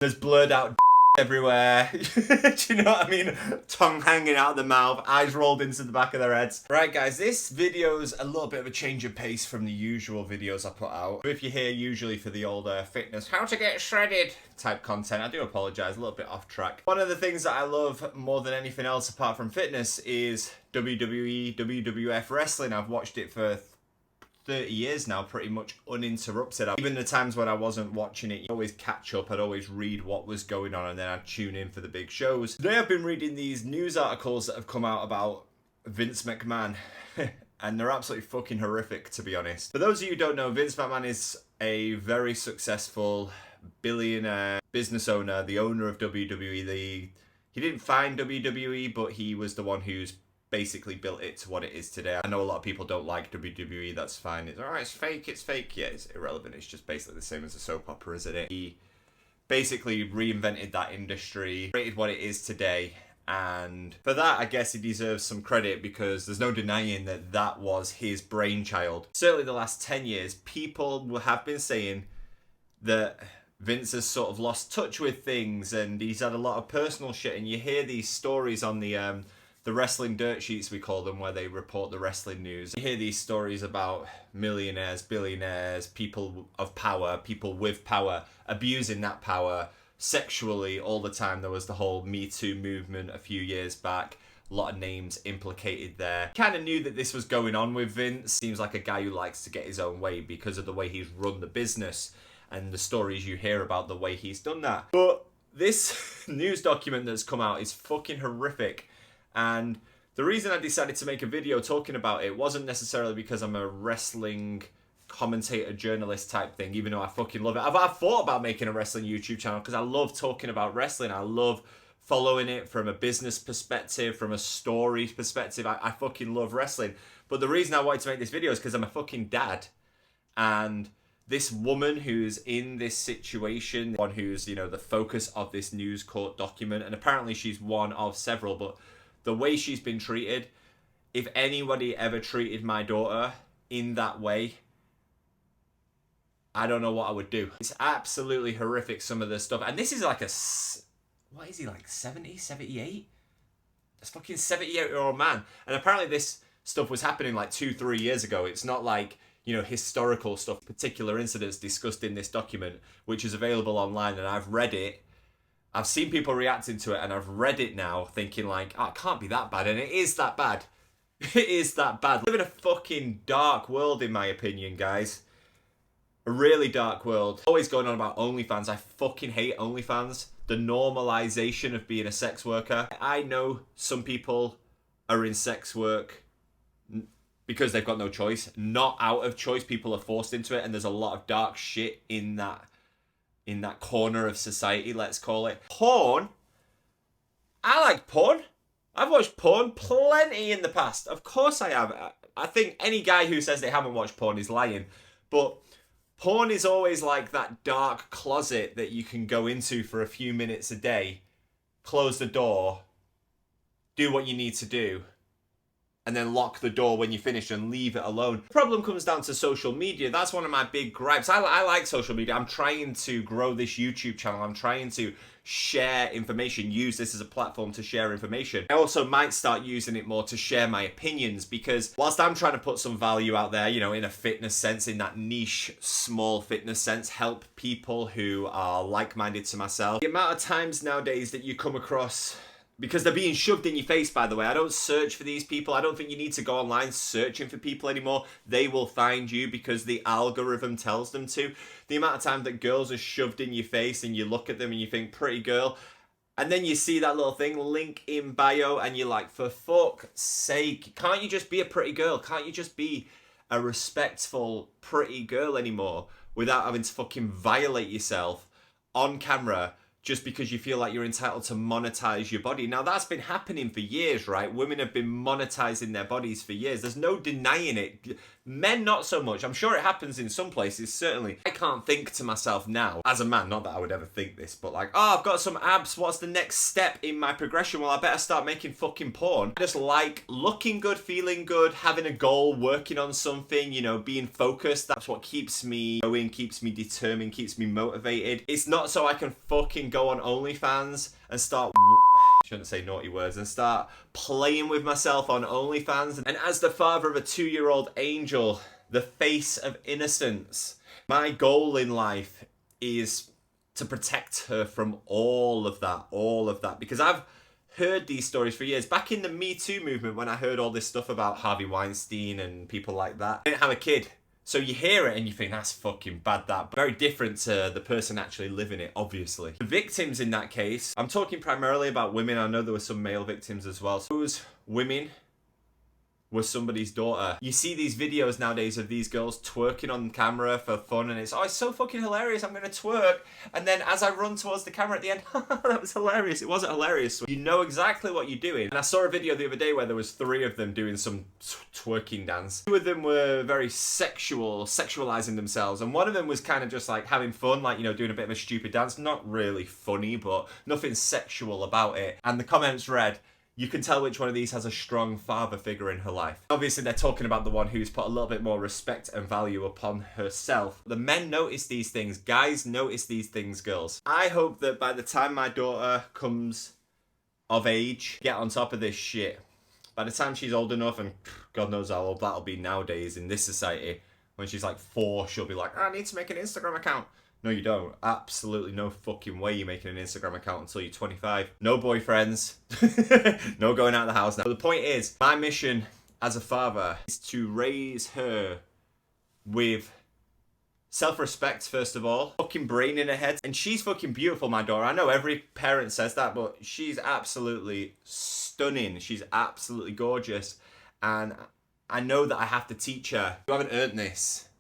There's blurred out everywhere. Do you know what I mean? Tongue hanging out of the mouth, eyes rolled into the back of their heads. Right guys, this video's a little bit of a change of pace from the usual videos I put out. If you're here usually for the old fitness, how to get shredded type content, I do apologise, a little bit off track. One of the things that I love more than anything else apart from fitness is WWE, WWF wrestling. I've watched it for 30 years now, pretty much uninterrupted. Even the times when I wasn't watching it, I'd always catch up, I'd always read what was going on, and then I'd tune in for the big shows. Today I've been reading these news articles that have come out about Vince McMahon, and they're absolutely fucking horrific, to be honest. For those of you who don't know, Vince McMahon is a very successful billionaire business owner, the owner of WWE. He didn't find WWE, but he was the one who's basically built it to what it is today. I know a lot of people don't like WWE, that's fine. It's alright, it's fake. Yeah, it's irrelevant. It's just basically the same as a soap opera, isn't it? He basically reinvented that industry, created what it is today, and for that, I guess he deserves some credit because there's no denying that that was his brainchild. Certainly the last 10 years, people have been saying that Vince has sort of lost touch with things and he's had a lot of personal shit, and you hear these stories on the wrestling dirt sheets, we call them, where they report the wrestling news. You hear these stories about millionaires, billionaires, people of power, people with power, abusing that power sexually all the time. There was the whole Metoo movement a few years back. A lot of names implicated there. Kind of knew that this was going on with Vince. Seems like a guy who likes to get his own way because of the way he's run the business and the stories you hear about the way he's done that. But this news document that's come out is fucking horrific. And the reason I decided to make a video talking about it wasn't necessarily because I'm a wrestling commentator, journalist type thing, even though I fucking love it. I've thought about making a wrestling YouTube channel because I love talking about wrestling. I love following it from a business perspective, from a story perspective. I fucking love wrestling. But the reason I wanted to make this video is because I'm a fucking dad. And this woman who's in this situation, one who's, you know, the focus of this news court document, and apparently she's one of several, but the way she's been treated, if anybody ever treated my daughter in that way, I don't know what I would do. It's absolutely horrific, some of the stuff. And this is like what is he, like 70, 78? This fucking 78-year-old man. And apparently this stuff was happening like 2-3 years ago. It's not like, you know, historical stuff, particular incidents discussed in this document, which is available online, and I've read it. I've seen people reacting to it, and I've read it now thinking like, oh, it can't be that bad, and it is that bad. It is that bad. We live in a fucking dark world, in my opinion, guys. A really dark world. Always going on about OnlyFans. I fucking hate OnlyFans. The normalization of being a sex worker. I know some people are in sex work because they've got no choice. Not out of choice. People are forced into it, and there's a lot of dark shit in that corner of society, let's call it. Porn? I like porn. I've watched porn plenty in the past. Of course I have. I think any guy who says they haven't watched porn is lying. But porn is always like that dark closet that you can go into for a few minutes a day, close the door, do what you need to do, and then lock the door when you finish and leave it alone. The problem comes down to social media. That's one of my big gripes. I like social media. I'm trying to grow this YouTube channel. I'm trying to share information, use this as a platform to share information. I also might start using it more to share my opinions, because whilst I'm trying to put some value out there, you know, in a fitness sense, in that niche, small fitness sense, help people who are like-minded to myself, the amount of times nowadays that you come across, because they're being shoved in your face, by the way. I don't search for these people. I don't think you need to go online searching for people anymore. They will find you because the algorithm tells them to. The amount of time that girls are shoved in your face and you look at them and you think, pretty girl, and then you see that little thing, link in bio, and you're like, for fuck's sake, can't you just be a pretty girl? Can't you just be a respectful, pretty girl anymore without having to fucking violate yourself on camera just because you feel like you're entitled to monetize your body? Now, that's been happening for years, right? Women have been monetizing their bodies for years. There's no denying it. Men, not so much. I'm sure it happens in some places, certainly. I can't think to myself now, as a man, not that I would ever think this, but like, oh, I've got some abs. What's the next step in my progression? Well, I better start making fucking porn. I just like looking good, feeling good, having a goal, working on something, you know, being focused. That's what keeps me going, keeps me determined, keeps me motivated. It's not so I can fucking fucking go on OnlyFans and start shouldn't say naughty words and start playing with myself on OnlyFans. And as the father of a 2-year-old angel, the face of innocence, my goal in life is to protect her from all of that, because I've heard these stories for years. Back in the Metoo movement, when I heard all this stuff about Harvey Weinstein and people like that, I didn't have a kid. So you hear it and you think, that's fucking bad, that. But very different to the person actually living it, obviously. The victims in that case, I'm talking primarily about women. I know there were some male victims as well. So those women was somebody's daughter. You see these videos nowadays of these girls twerking on camera for fun, and it's so fucking hilarious, I'm gonna twerk. And then as I run towards the camera at the end, that was hilarious. It wasn't hilarious. So you know exactly what you're doing. And I saw a video the other day where there was 3 of them doing some twerking dance. 2 of them were very sexualizing themselves, and one of them was kind of just like having fun, like, you know, doing a bit of a stupid dance. Not really funny, but nothing sexual about it. And the comments read, you can tell which one of these has a strong father figure in her life. Obviously, they're talking about the one who's put a little bit more respect and value upon herself. The men notice these things. Guys notice these things, girls. I hope that by the time my daughter comes of age, get on top of this shit. By the time she's old enough, and God knows how old that'll be nowadays in this society, when she's like 4, she'll be like, I need to make an Instagram account. No, you don't. Absolutely no fucking way you're making an Instagram account until you're 25. No boyfriends. No going out of the house now. But the point is, my mission as a father is to raise her with self-respect, first of all. Fucking brain in her head. And she's fucking beautiful, my daughter. I know every parent says that, but she's absolutely stunning. She's absolutely gorgeous. And I know that I have to teach her. You haven't earned this.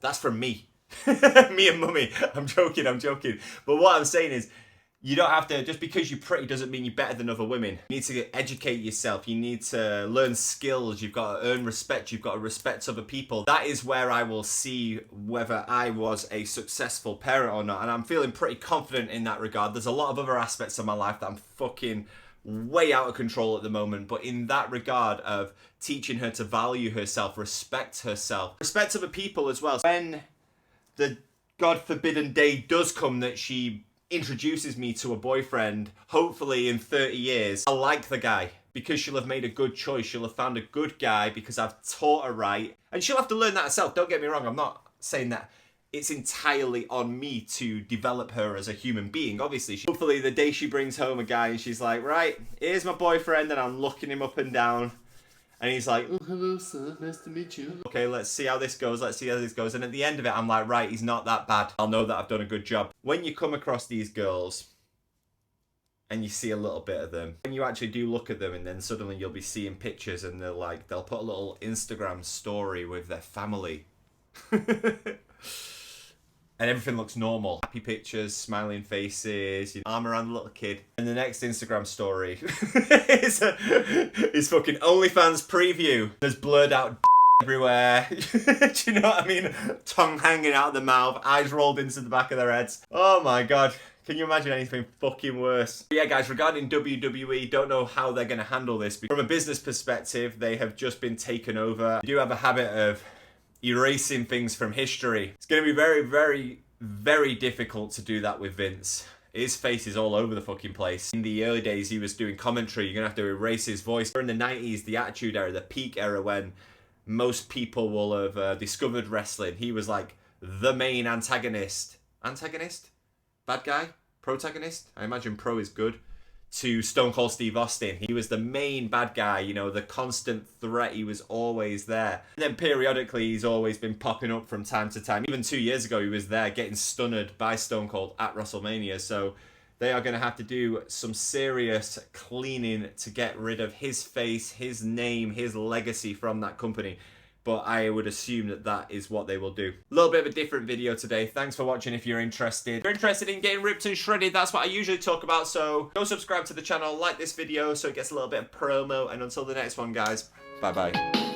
That's from me. Me and mummy. I'm joking. But what I'm saying is, you don't have to, just because you're pretty doesn't mean you're better than other women. You need to educate yourself. You need to learn skills. You've got to earn respect. You've got to respect other people. That is where I will see whether I was a successful parent or not. And I'm feeling pretty confident in that regard. There's a lot of other aspects of my life that I'm fucking way out of control at the moment. But in that regard of teaching her to value herself, respect herself, respect other people as well. When the God forbidden day does come that she introduces me to a boyfriend, hopefully in 30 years, I like the guy because she'll have made a good choice. She'll have found a good guy because I've taught her right. And she'll have to learn that herself. Don't get me wrong. I'm not saying that it's entirely on me to develop her as a human being. Obviously, hopefully the day she brings home a guy and she's like, right, here's my boyfriend, and I'm looking him up and down. And he's like, oh, hello, sir. Nice to meet you. Okay, let's see how this goes. And at the end of it, I'm like, right, he's not that bad. I'll know that I've done a good job. When you come across these girls and you see a little bit of them, when you actually do look at them, and then suddenly you'll be seeing pictures and they'll put a little Instagram story with their family. And everything looks normal. Happy pictures, smiling faces, arm around the little kid. And the next Instagram story is fucking OnlyFans preview. There's blurred out everywhere. Do you know what I mean? Tongue hanging out of the mouth, eyes rolled into the back of their heads. Oh my God. Can you imagine anything fucking worse? But yeah, guys, regarding WWE, don't know how they're going to handle this. From a business perspective, they have just been taken over. They do have a habit of erasing things from history. It's going to be very, very, very difficult to do that with Vince. His face is all over the fucking place. In the early days, he was doing commentary. You're going to have to erase his voice. In the 90s, the Attitude Era, the peak era when most people will have discovered wrestling, he was like the main antagonist. Antagonist? Bad guy? Protagonist? I imagine pro is good. To Stone Cold Steve Austin. He was the main bad guy, you know, the constant threat. He was always there. And then periodically, he's always been popping up from time to time. Even 2 years ago, he was there getting stunned by Stone Cold at WrestleMania. So they are going to have to do some serious cleaning to get rid of his face, his name, his legacy from that company. But I would assume that that is what they will do. A little bit of a different video today. Thanks for watching if you're interested. If you're interested in getting ripped and shredded, that's what I usually talk about. So go subscribe to the channel, like this video so it gets a little bit of promo. And until the next one, guys, bye-bye.